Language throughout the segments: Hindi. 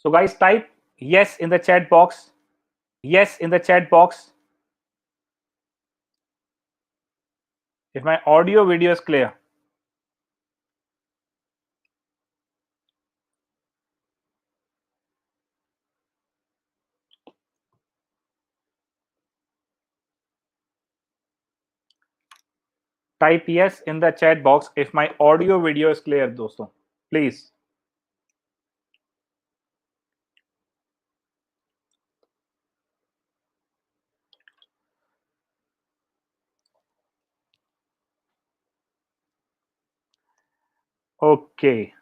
So guys, type yes in the chat box. Yes in the chat box. If my audio video is clear. Type yes in the chat box if my audio video is clear, दोस्तों, please. Okay.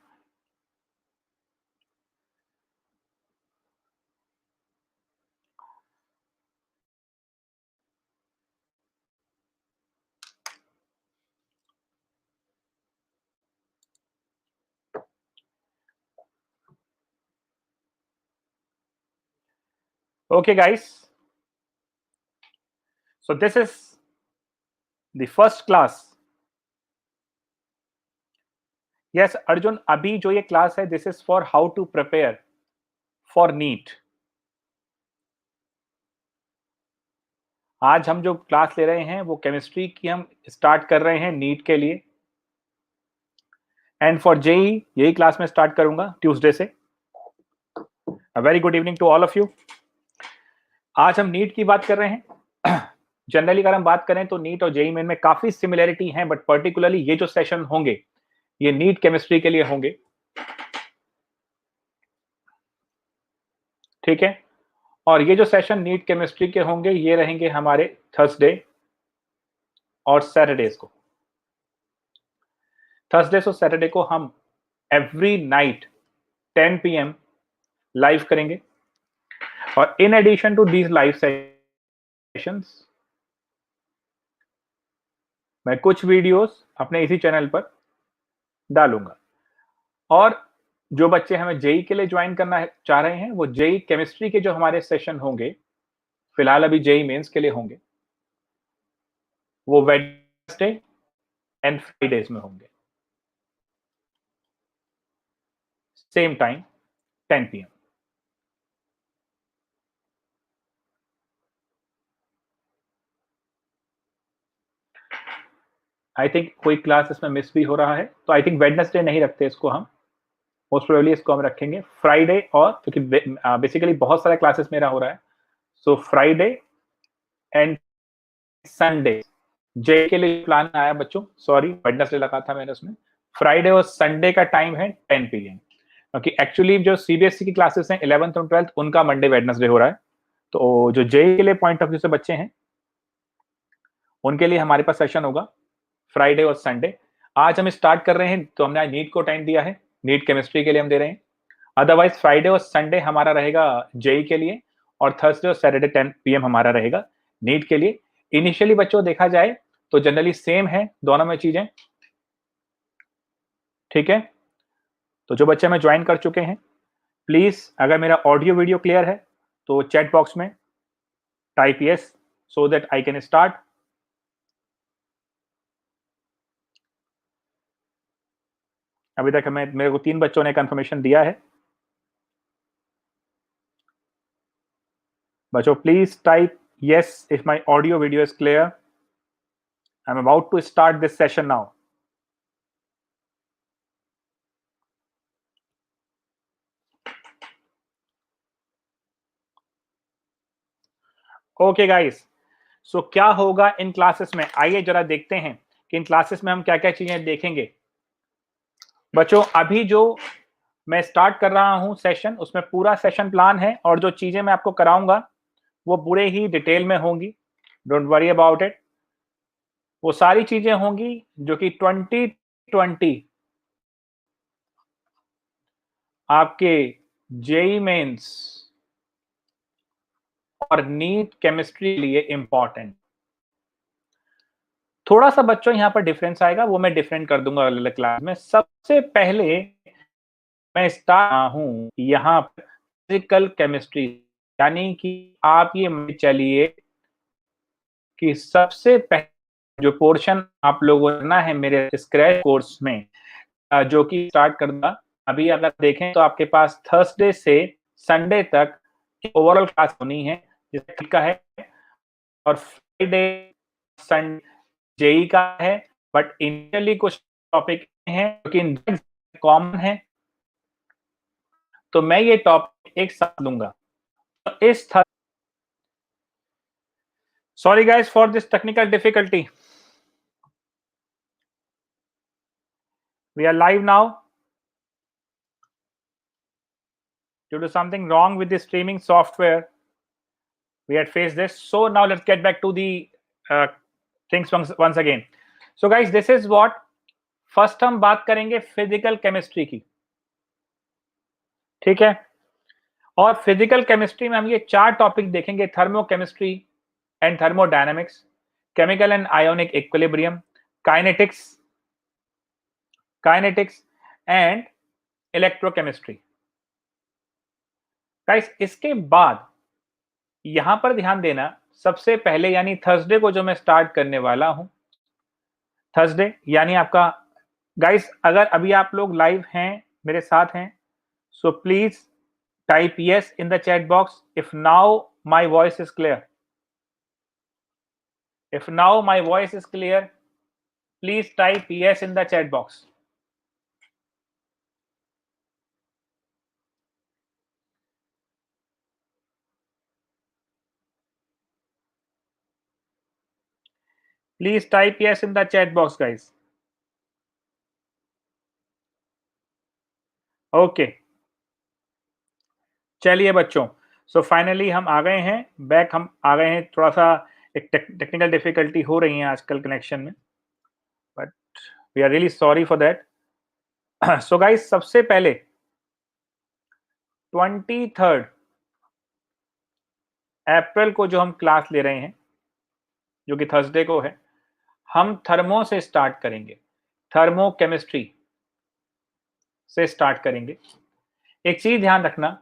Okay, guys. So this is the first class. Yes, Arjun, अभी जो ये क्लास है, this is for how to prepare for NEET. आज हम जो क्लास ले रहे हैं वो केमिस्ट्री की हम स्टार्ट कर रहे हैं नीट के लिए, एंड फॉर जेई यही क्लास में स्टार्ट करूंगा ट्यूसडे से. A very good evening to all of you. आज हम नीट की बात कर रहे हैं. जनरली अगर हम बात करें तो नीट और जेई मेन में काफी सिमिलरिटी है, बट पर्टिकुलरली ये जो सेशन होंगे ये नीट केमिस्ट्री के लिए होंगे. ठीक है, और ये जो सेशन नीट केमिस्ट्री के होंगे ये रहेंगे हमारे थर्सडे और सैटरडेज को. थर्सडे और सैटरडे को हम एवरी नाइट 10 PM लाइव करेंगे, और in addition to these live sessions मैं कुछ वीडियोस अपने इसी चैनल पर डालूंगा. और जो बच्चे हमें जेई के लिए ज्वाइन करना चाह रहे हैं वो जेई केमिस्ट्री के जो हमारे सेशन होंगे, फिलहाल अभी जेई मेंस के लिए होंगे, वो वेडनेसडे एंड फ्राइडेज में होंगे, same time 10 PM. I think कोई क्लास इसमें मिस भी हो रहा है, तो आई थिंक वेडनेसडे नहीं रखते इसको हम, मोस्ट प्रोबेबली इसको हम रखेंगे फ्राइडे, और क्योंकि बेसिकली बहुत सारे क्लासेस मेरा हो रहा है, सो फ्राइडे एंड संडे. जे के लिए प्लान आया बच्चों, सॉरी वेडनेसडे लगा था मैंने उसमें. फ्राइडे और संडे का टाइम है 10 PM, क्योंकि एक्चुअली जो सीबीएसई की क्लासेस हैं 11th और 12th उनका मंडे वेडनेसडे हो रहा है. तो जो जे के लिए पॉइंट ऑफ व्यू से बच्चे हैं उनके लिए हमारे पास सेशन होगा फ्राइडे और संडे. आज हम स्टार्ट कर रहे हैं तो हमने आज नीट को टाइम दिया है, नीट केमिस्ट्री के लिए हम दे रहे हैं. अदरवाइज फ्राइडे और संडे हमारा रहेगा जेई के लिए, और थर्सडे और सैटरडे 10 PM हमारा रहेगा नीट के लिए. इनिशियली बच्चों देखा जाए तो जनरली सेम है दोनों में चीजें. ठीक है, तो जो बच्चे हमें ज्वाइन कर चुके हैं प्लीज, अगर मेरा ऑडियो वीडियो क्लियर है तो चैट बॉक्स में type yes so that I can start. अभी तक हमें मेरे को 3 बच्चों ने कंफर्मेशन दिया है. बच्चों please type yes if my audio video is clear. I'm about to start this session now. Okay guys, so क्या होगा इन क्लासेस में, आइए जरा देखते हैं कि इन क्लासेस में हम क्या क्या चीजें देखेंगे. बच्चों अभी जो मैं स्टार्ट कर रहा हूं सेशन, उसमें पूरा सेशन प्लान है, और जो चीजें मैं आपको कराऊंगा वो पूरे ही डिटेल में होंगी. Don't worry about it. वो सारी चीजें होंगी जो कि 2020 आपके जेई मेंस और नीट केमिस्ट्री के लिए इंपॉर्टेंट. थोड़ा सा बच्चों यहां पर डिफरेंस आएगा, वो मैं डिफरेंट कर दूंगा अगले क्लास में. सबसे पहले मैं स्टार्ट हूं यहाँ पर फिजिकल केमिस्ट्री, यानी कि आप ये मान चलिए कि सबसे पहले जो पोर्शन आप लोगों को करना है मेरे स्क्रैच कोर्स में, जो कि स्टार्ट करना, अभी अगर देखें तो आपके पास थर्सडे से संडे तक ओवरऑल क्लास होनी है जिसका का है, और फ्राइडे सन जेई का है, बट इनिशियली कुछ टॉपिक हैं जो कि कॉमन है, तो मैं ये टॉपिक एक साथ लूंगा। तो इस sorry guys for this technical difficulty, we are live now due to something wrong with the streaming software. We had faced this, so now let's get back to the uh, things once again. So guys, this is what first हम बात करेंगे फिजिकल केमिस्ट्री की, ठीक है। और फिजिकल केमिस्ट्री में हम ये 4 टॉपिक देखेंगे, thermochemistry and thermodynamics, chemical and ionic equilibrium, kinetics and electrochemistry. Guys इसके बाद यहां पर ध्यान देना, सबसे पहले यानी थर्सडे को जो मैं स्टार्ट करने वाला हूं, थर्सडे यानी आपका, गाइस अगर अभी आप लोग लाइव हैं, मेरे साथ हैं, so please type yes in the chat box if now my voice is clear. If now my voice is clear, please type yes in the chat box. Please type yes in the chat box guys. Okay, चलिए बच्चों, सो फाइनली हम आ गए हैं बैक, हम आ गए हैं, थोड़ा सा एक टेक्निकल डिफिकल्टी हो रही है आजकल कनेक्शन में, but we are really sorry for that. So guys सबसे पहले 23 अप्रैल को जो हम क्लास ले रहे हैं, जो कि थर्सडे को है, हम थर्मो से स्टार्ट करेंगे, थर्मोकेमिस्ट्री से स्टार्ट करेंगे। एक चीज ध्यान रखना,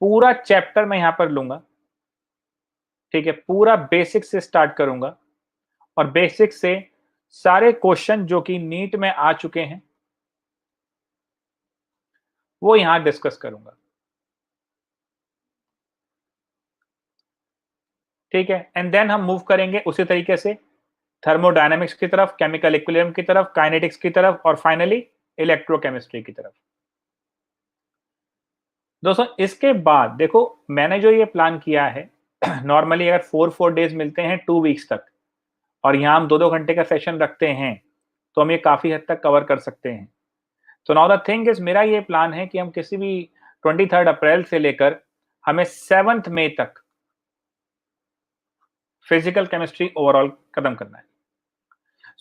पूरा चैप्टर मैं यहां पर लूंगा, ठीक है, पूरा बेसिक से स्टार्ट करूंगा, और बेसिक से सारे क्वेश्चन जो कि नीट में आ चुके हैं वो यहां डिस्कस करूंगा, ठीक है। एंड देन हम मूव करेंगे उसी तरीके से थर्मोडायनामिक्स की तरफ, केमिकल इक्विलिब्रियम की तरफ, काइनेटिक्स की तरफ, और फाइनली इलेक्ट्रोकेमिस्ट्री की तरफ। दोस्तों इसके बाद देखो, मैंने जो ये प्लान किया है, नॉर्मली अगर 4 डेज मिलते हैं 2 वीक्स तक, और यहाँ हम 2-2 घंटे का सेशन रखते हैं, तो हम ये काफी हद तक कवर कर सकते हैं। तो नाउ द थिंग इज, मेरा ये प्लान है कि हम किसी भी 23 अप्रैल से लेकर हमें 7 मई तक फिजिकल केमिस्ट्री ओवरऑल खत्म करना है।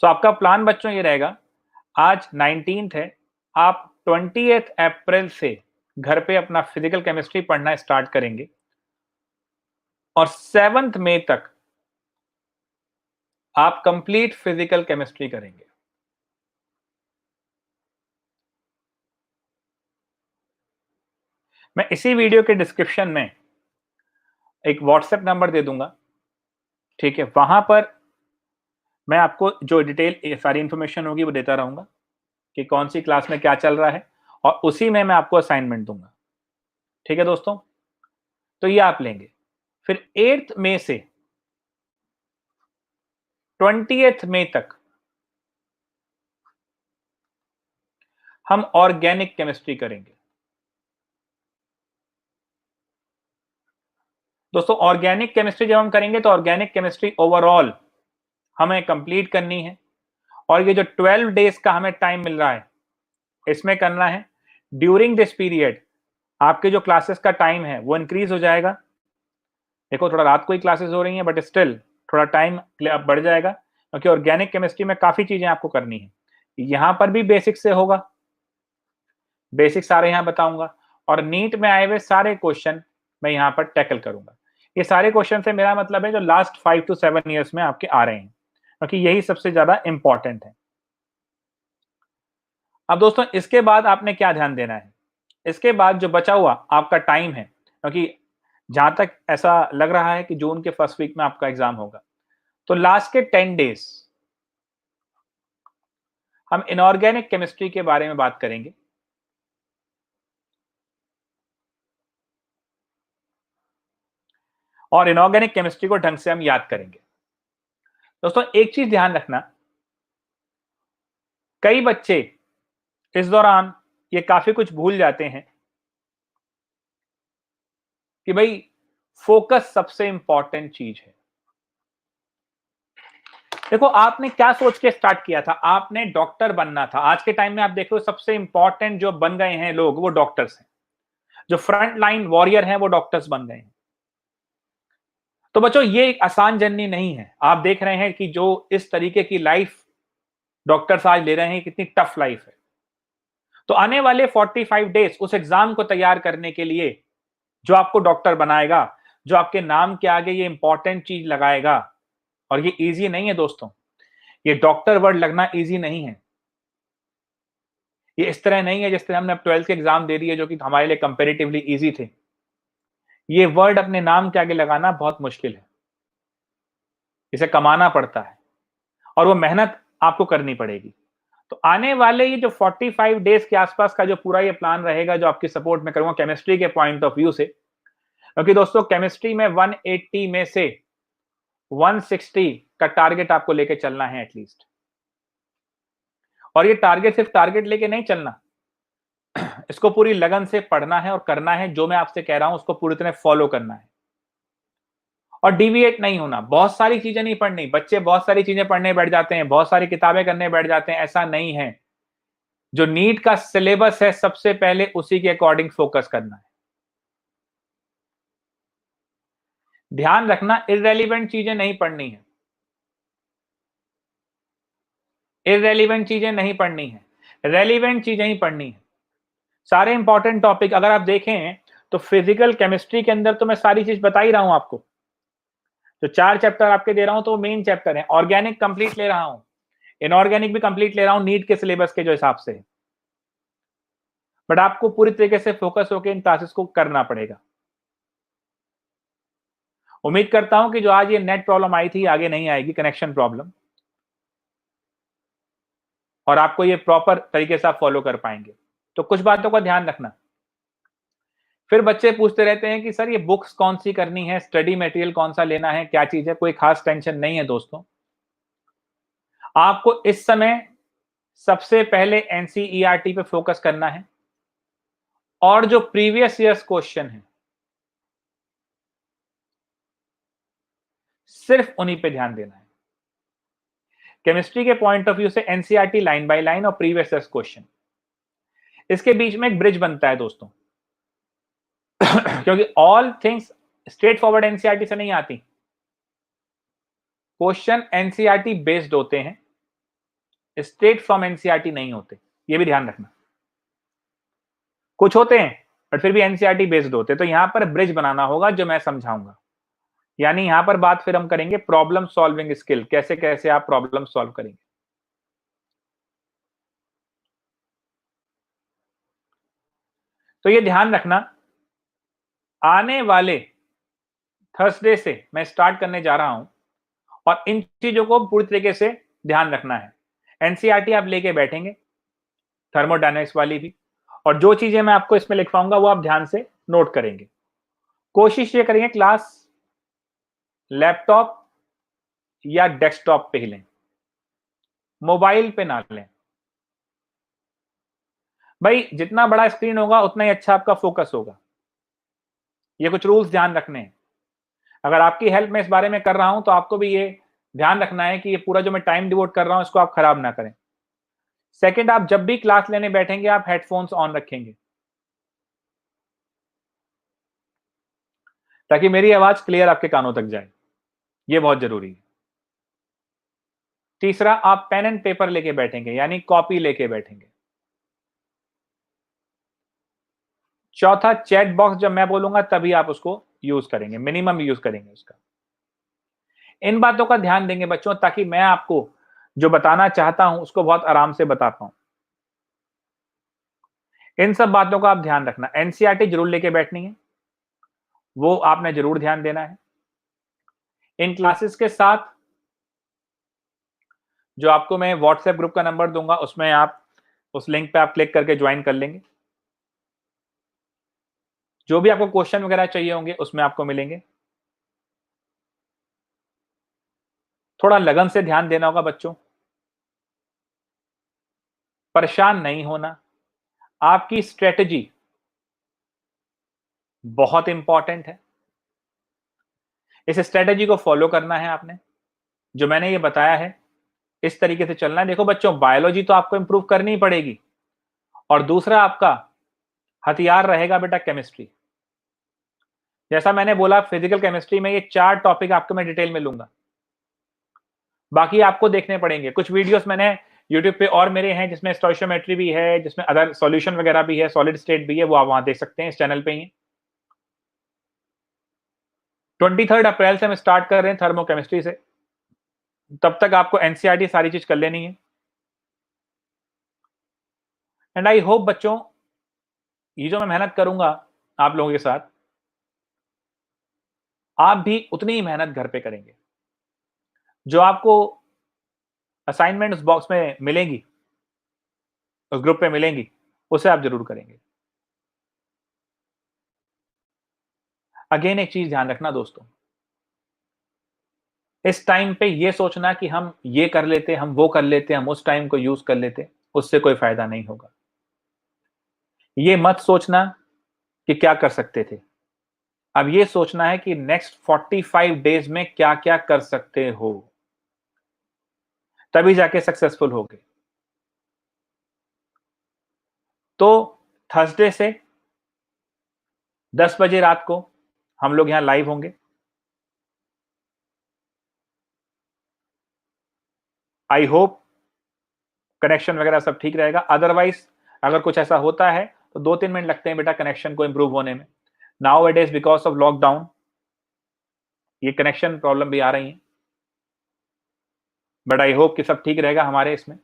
सो आपका प्लान बच्चों ये रहेगा, आज 19th है, आप 20th अप्रैल से घर पे अपना फिजिकल केमिस्ट्री पढ़ना स्टार्ट करेंगे, और 7 मई तक आप कंप्लीट फिजिकल केमिस्ट्री करेंगे। मैं इसी वीडियो के डिस्क्रिप्शन में एक व्हाट्सएप नंबर दे दूंगा, ठीक है, वहां पर मैं आपको जो डिटेल सारी इंफॉर्मेशन होगी वो देता रहूंगा कि कौन सी क्लास में क्या चल रहा है, और उसी में मैं आपको असाइनमेंट दूंगा, ठीक है दोस्तों। तो ये आप लेंगे, फिर 8 मई से 20th मई तक हम ऑर्गेनिक केमिस्ट्री करेंगे। दोस्तों ऑर्गेनिक केमिस्ट्री जब हम करेंगे तो ऑर्गेनिक केमिस्ट्री ओवरऑल हमें कंप्लीट करनी है, और ये जो 12 डेज का हमें टाइम मिल रहा है, इसमें करना है। ड्यूरिंग दिस पीरियड आपके जो क्लासेस का टाइम है वो इंक्रीज हो जाएगा। देखो थोड़ा रात को ही क्लासेस हो रही हैं, बट स्टिल थोड़ा टाइम बढ़ जाएगा, क्योंकि ऑर्गेनिक केमिस्ट्री में काफी चीजें आपको करनी है। यहां पर भी बेसिक से होगा, बेसिक सारे यहां बताऊंगा, और नीट में आए हुए सारे क्वेश्चन मैं यहां पर टैकल करूंगा। ये सारे क्वेश्चन से मेरा मतलब है जो लास्ट 5 to 7 ईयर्स में आपके आ रहे हैं, क्योंकि यही सबसे ज्यादा इंपॉर्टेंट है। अब दोस्तों इसके बाद आपने क्या ध्यान देना है, इसके बाद जो बचा हुआ आपका टाइम है, क्योंकि जहां तक ऐसा लग रहा है कि जून के फर्स्ट वीक में आपका एग्जाम होगा, तो लास्ट के 10 डेज हम इनऑर्गेनिक केमिस्ट्री के बारे में बात करेंगे। और इनऑर्गेनिक केमिस्ट्री को ढंग से हम याद करेंगे। दोस्तों एक चीज ध्यान रखना, कई बच्चे इस दौरान ये काफी कुछ भूल जाते हैं कि भाई फोकस सबसे इंपॉर्टेंट चीज है। देखो आपने क्या सोच के स्टार्ट किया था, आपने डॉक्टर बनना था। आज के टाइम में आप देखो सबसे इंपॉर्टेंट जो बन गए हैं लोग वो डॉक्टर्स हैं, जो फ्रंट लाइन वॉरियर हैं वो डॉक्टर्स बन गए हैं। तो बच्चों ये एक आसान जर्नी नहीं है। आप देख रहे हैं कि जो इस तरीके की लाइफ डॉक्टर्स आज ले रहे हैं, कितनी टफ लाइफ है। तो आने वाले 45 डेज उस एग्जाम को तैयार करने के लिए जो आपको डॉक्टर बनाएगा, जो आपके नाम के आगे ये इंपॉर्टेंट चीज लगाएगा। और ये इजी नहीं है दोस्तों, ये डॉक्टर वर्ड लगना इजी नहीं है। ये इस तरह नहीं है जिस तरह हमने 12th के एग्जाम दे दिए जो कि हमारे लिए कंपेरेटिवली इजी थे। ये वर्ड अपने नाम के आगे लगाना बहुत मुश्किल है, इसे कमाना पड़ता है और वो मेहनत आपको करनी पड़ेगी। तो आने वाले ये जो 45 डेज के आसपास का जो पूरा ये प्लान रहेगा, जो आपकी सपोर्ट में करूंगा केमिस्ट्री के पॉइंट ऑफ व्यू से, क्योंकि दोस्तों केमिस्ट्री में 180 में से 160 का टारगेट आपको लेके चलना है एटलीस्ट। और ये टारगेट सिर्फ टारगेट लेके नहीं चलना, इसको पूरी लगन से पढ़ना है और करना है। जो मैं आपसे कह रहा हूं उसको पूरी तरह फॉलो करना है और डिविएट नहीं होना। बहुत सारी चीजें नहीं पढ़नी, बच्चे बहुत सारी चीजें पढ़ने बैठ जाते हैं, बहुत सारी किताबें करने बैठ जाते हैं, ऐसा नहीं है। जो नीट का सिलेबस है सबसे पहले उसी के अकॉर्डिंग फोकस करना है। ध्यान रखना इररेलेवेंट चीजें नहीं पढ़नी है, इररेलेवेंट चीजें नहीं पढ़नी है, रेलिवेंट चीजें ही पढ़नी है। सारे इंपॉर्टेंट टॉपिक अगर आप देखें तो फिजिकल केमिस्ट्री के अंदर तो मैं सारी चीज बता ही रहा हूं आपको। जो 4 चैप्टर आपके दे रहा हूं तो वो मेन चैप्टर है। ऑर्गेनिक कंप्लीट ले रहा हूं, इनऑर्गेनिक भी कंप्लीट ले रहा हूं नीट के सिलेबस के जो हिसाब से है। बट आपको पूरी तरीके से फोकस होकर इन क्लासेस को करना पड़ेगा। उम्मीद करता हूं कि जो आज ये नेट प्रॉब्लम आई थी आगे नहीं आएगी, कनेक्शन प्रॉब्लम, और आपको ये प्रॉपर तरीके से आप फॉलो कर पाएंगे। तो कुछ बातों का ध्यान रखना। फिर बच्चे पूछते रहते हैं कि सर ये बुक्स कौन सी करनी है, स्टडी मटेरियल कौन सा लेना है, क्या चीज है। कोई खास टेंशन नहीं है दोस्तों। आपको इस समय सबसे पहले एनसीईआरटी पे फोकस करना है और जो प्रीवियस ईयर्स क्वेश्चन है सिर्फ उन्हीं पे ध्यान देना है। केमिस्ट्री के पॉइंट ऑफ व्यू से एनसीईआरटी लाइन बाय लाइन और प्रीवियस ईयर्स क्वेश्चन, इसके बीच में एक ब्रिज बनता है दोस्तों। क्योंकि all things straight forward NCERT से नहीं आती। क्वेश्चन एनसीईआरटी बेस्ड होते हैं, स्ट्रेट फ्रॉम एनसीईआरटी नहीं होते, ये भी ध्यान रखना। कुछ होते हैं बट फिर भी एनसीईआरटी बेस्ड होते हैं। तो यहां पर ब्रिज बनाना होगा जो मैं समझाऊंगा। यानी यहां पर बात फिर हम करेंगे प्रॉब्लम सॉल्विंग स्किल, कैसे कैसे आप प्रॉब्लम सॉल्व करेंगे। तो ये ध्यान रखना, आने वाले थर्सडे से मैं स्टार्ट करने जा रहा हूं और इन चीजों को पूरी तरीके से ध्यान रखना है। एनसीईआरटी आप लेके बैठेंगे, थर्मोडायनेमिक्स वाली भी, और जो चीजें मैं आपको इसमें लिखवाऊंगा वो आप ध्यान से नोट करेंगे। कोशिश ये करेंगे क्लास लैपटॉप या डेस्कटॉप पे ही लें, मोबाइल पे ना लें। भाई जितना बड़ा स्क्रीन होगा उतना ही अच्छा आपका फोकस होगा। ये कुछ रूल्स ध्यान रखने हैं। अगर आपकी हेल्प मैं इस बारे में कर रहा हूं तो आपको भी ये ध्यान रखना है कि ये पूरा जो मैं टाइम डिवोट कर रहा हूं इसको आप खराब ना करें। सेकंड, आप जब भी क्लास लेने बैठेंगे आप हेडफोन्स ऑन रखेंगे ताकि मेरी आवाज क्लियर आपके कानों तक जाए, ये बहुत जरूरी है। तीसरा, आप पेन एंड पेपर लेके बैठेंगे, यानी कॉपी लेके बैठेंगे। चौथा, चैट बॉक्स जब मैं बोलूंगा तभी आप उसको यूज करेंगे, मिनिमम यूज करेंगे उसका। इन बातों का ध्यान देंगे बच्चों ताकि मैं आपको जो बताना चाहता हूं उसको बहुत आराम से बता पाऊं। इन सब बातों का आप ध्यान रखना। एनसीईआरटी जरूर लेके बैठनी है, वो आपने जरूर ध्यान देना है। इन क्लासेस के साथ जो आपको मैं व्हाट्सएप ग्रुप का नंबर दूंगा उसमें आप उस लिंक पे आप क्लिक करके ज्वाइन कर लेंगे। जो भी आपको क्वेश्चन वगैरह चाहिए होंगे उसमें आपको मिलेंगे। थोड़ा लगन से ध्यान देना होगा बच्चों, परेशान नहीं होना। आपकी स्ट्रेटजी बहुत इंपॉर्टेंट है, इस स्ट्रेटजी को फॉलो करना है आपने, जो मैंने ये बताया है इस तरीके से चलना है। देखो बच्चों, बायोलॉजी तो आपको इंप्रूव करनी ही पड़ेगी, और दूसरा आपका हथियार रहेगा बेटा केमिस्ट्री। जैसा मैंने बोला, फिजिकल केमिस्ट्री में ये 4 टॉपिक आपको मैं डिटेल में लूंगा, बाकी आपको देखने पड़ेंगे। कुछ वीडियोस मैंने यूट्यूब पे और मेरे हैं, जिसमें स्टोइशियोमेट्री भी है, जिसमें अदर सॉल्यूशन वगैरह भी है, सॉलिड स्टेट भी है, वो आप वहां देख सकते हैं, इस चैनल पे ही। 23 अप्रैल से हम स्टार्ट कर रहे हैं थर्मोकेमिस्ट्री से, तब तक आपको एनसीईआरटी सारी चीज कर लेनी है। एंड आई होप बच्चों, ये जो मैं मेहनत करूंगा आप लोगों के साथ, आप भी उतनी ही मेहनत घर पे करेंगे। जो आपको असाइनमेंट उस बॉक्स में मिलेंगी, उस ग्रुप पे मिलेंगी, उसे आप जरूर करेंगे। अगेन एक चीज ध्यान रखना दोस्तों, इस टाइम पे ये सोचना कि हम ये कर लेते, हम वो कर लेते, हम उस टाइम को यूज कर लेते, उससे कोई फायदा नहीं होगा। ये मत सोचना कि क्या कर सकते थे, अब ये सोचना है कि नेक्स्ट 45 डेज में क्या क्या कर सकते हो, तभी जाके सक्सेसफुल होगे। तो थर्सडे से 10 बजे रात को हम लोग यहां लाइव होंगे। आई होप कनेक्शन वगैरह सब ठीक रहेगा, अदरवाइज अगर कुछ ऐसा होता है तो 2-3 मिनट लगते हैं बेटा कनेक्शन को इंप्रूव होने में। Now it is because of lockdown ये कनेक्शन प्रॉब्लम भी आ रही है, बट आई होप कि सब ठीक रहेगा हमारे इसमें।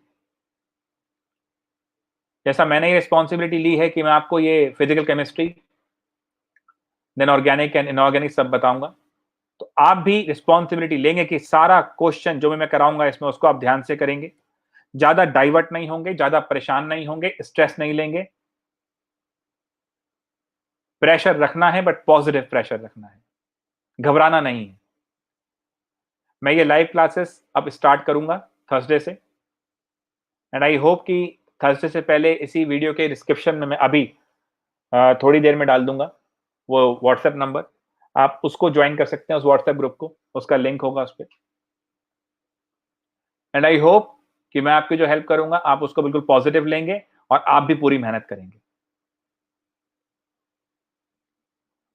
जैसा मैंने ये रिस्पॉन्सिबिलिटी ली है कि मैं आपको ये physical chemistry, then organic and inorganic सब बताऊंगा, तो आप भी रिस्पॉन्सिबिलिटी लेंगे कि सारा क्वेश्चन जो भी मैं कराऊंगा इसमें, उसको आप ध्यान से करेंगे, ज्यादा डाइवर्ट नहीं होंगे, ज्यादा परेशान नहीं होंगे, स्ट्रेस नहीं लेंगे। प्रेशर रखना है, बट पॉजिटिव प्रेशर रखना है, घबराना नहीं है। मैं ये लाइव क्लासेस अब स्टार्ट करूंगा थर्सडे से, एंड आई होप कि थर्सडे से पहले इसी वीडियो के डिस्क्रिप्शन में मैं अभी थोड़ी देर में डाल दूंगा वो व्हाट्सएप नंबर, आप उसको ज्वाइन कर सकते हैं, उस व्हाट्सएप ग्रुप को, उसका लिंक होगा उस पर। एंड आई होप कि मैं आपकी जो हेल्प करूंगा आप उसको बिल्कुल पॉजिटिव लेंगे, और आप भी पूरी मेहनत करेंगे।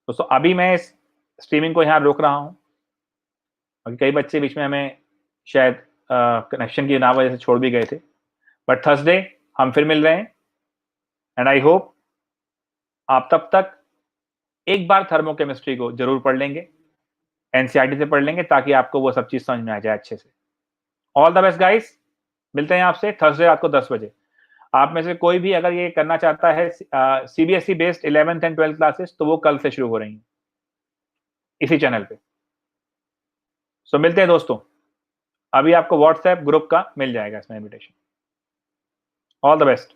दोस्तों अभी मैं इस स्ट्रीमिंग को यहाँ रोक रहा हूँ, अभी कई बच्चे बीच में हमें शायद कनेक्शन की ना वजह से छोड़ भी गए थे, बट थर्सडे हम फिर मिल रहे हैं, एंड आई होप आप तब तक एक बार थर्मोकेमिस्ट्री को जरूर पढ़ लेंगे, एनसीईआरटी से पढ़ लेंगे, ताकि आपको वो सब चीज समझ में आ जाए अच्छे से। ऑल द बेस्ट गाइस, मिलते हैं आपसे थर्सडे रात को 10 बजे। आप में से कोई भी अगर ये करना चाहता है CBSE based 11th and 12th classes, तो वो कल से शुरू हो रही हैं इसी चैनल पे। सो मिलते हैं दोस्तों, अभी आपको व्हाट्सएप ग्रुप का मिल जाएगा इसमें इनविटेशन। All the best.